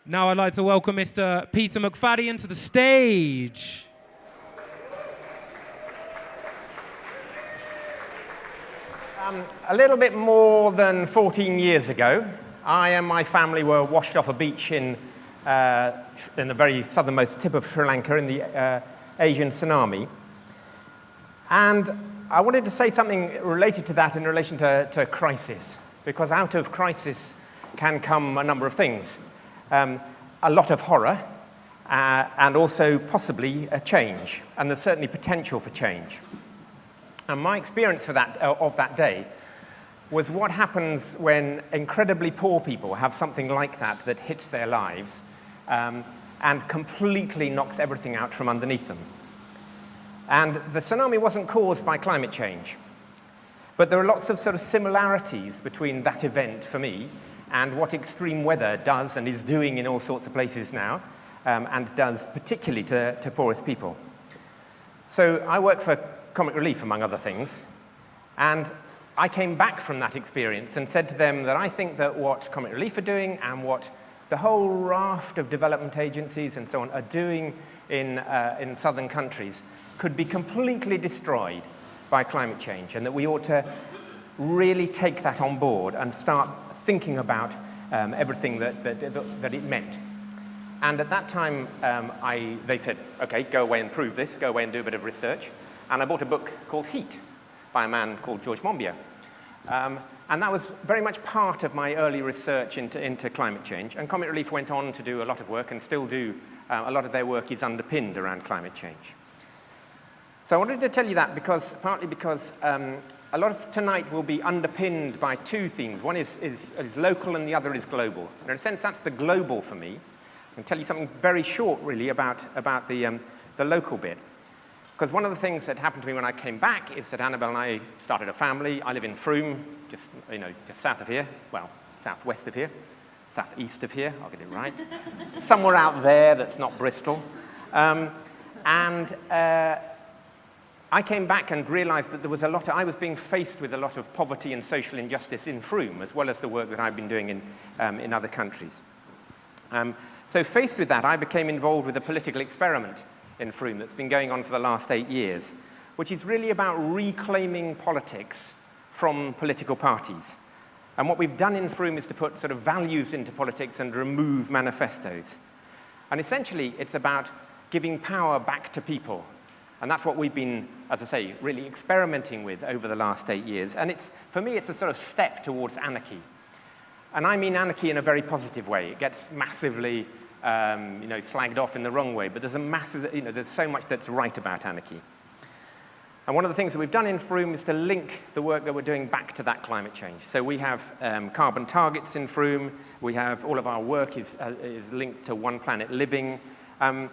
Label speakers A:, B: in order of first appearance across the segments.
A: Now I'd like to welcome Mr. Peter Macfadyen to the stage.
B: A little bit more than 14 years ago, I and my family were washed off a beach in the very southernmost tip of Sri Lanka in the Asian tsunami. And I wanted to say something related to that in relation to crisis, because out of crisis can come a number of things. A lot of horror, and also possibly a change, and there's certainly potential for change. And my experience of that day was what happens when incredibly poor people have something like that hits their lives and completely knocks everything out from underneath them. And the tsunami wasn't caused by climate change, but there are lots of sort of similarities between that event for me and what extreme weather does and is doing in all sorts of places now, and does particularly to poorest people. So I work for Comic Relief, among other things, and I came back from that experience and said to them that I think that what Comic Relief are doing and what the whole raft of development agencies and so on are doing in southern countries could be completely destroyed by climate change, and that we ought to really take that on board and start thinking about everything that it meant. And at that time, they said, okay, go away and prove this, go away and do a bit of research. And I bought a book called Heat by a man called George Monbiot. And that was very much part of my early research into climate change. And Comic Relief went on to do a lot of work and still do. A lot of their work is underpinned around climate change. So I wanted to tell you that partly because a lot of tonight will be underpinned by two themes. One is local and the other is global. And in a sense, that's the global for me. I can tell you something very short, really, about the local bit. Because one of the things that happened to me when I came back is that Annabelle and I started a family. I live in Frome, just south of here. Well, southwest of here. Southeast of here, I'll get it right. Somewhere out there that's not Bristol. I came back and realized that there was I was being faced with a lot of poverty and social injustice in Frome, as well as the work that I've been doing in other countries. So faced with that, I became involved with a political experiment in Frome that's been going on for the last 8 years, which is really about reclaiming politics from political parties. And what we've done in Frome is to put sort of values into politics and remove manifestos. And essentially, it's about giving power back to people. And that's what we've been, as I say, really experimenting with over the last 8 years. And for me, it's a sort of step towards anarchy. And I mean anarchy in a very positive way. It gets massively slagged off in the wrong way, but there's so much that's right about anarchy. And one of the things that we've done in Frome is to link the work that we're doing back to that climate change. So we have carbon targets in Frome. We have all of our work is linked to One Planet Living. And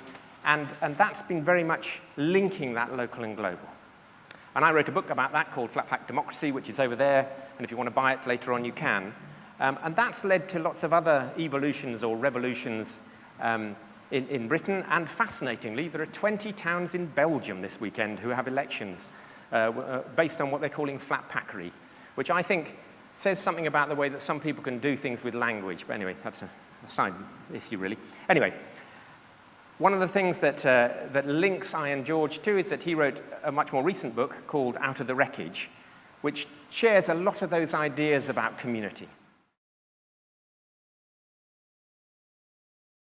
B: that's been very much linking that local and global. And I wrote a book about that called Flatpack Democracy, which is over there. And if you want to buy it later on, you can. And that's led to lots of other evolutions or revolutions in Britain. And fascinatingly, there are 20 towns in Belgium this weekend who have elections based on what they're calling flatpackery, which I think says something about the way that some people can do things with language. But anyway, that's a side issue, really. Anyway, one of the things that links I and George to is that he wrote a much more recent book called Out of the Wreckage, which shares a lot of those ideas about community.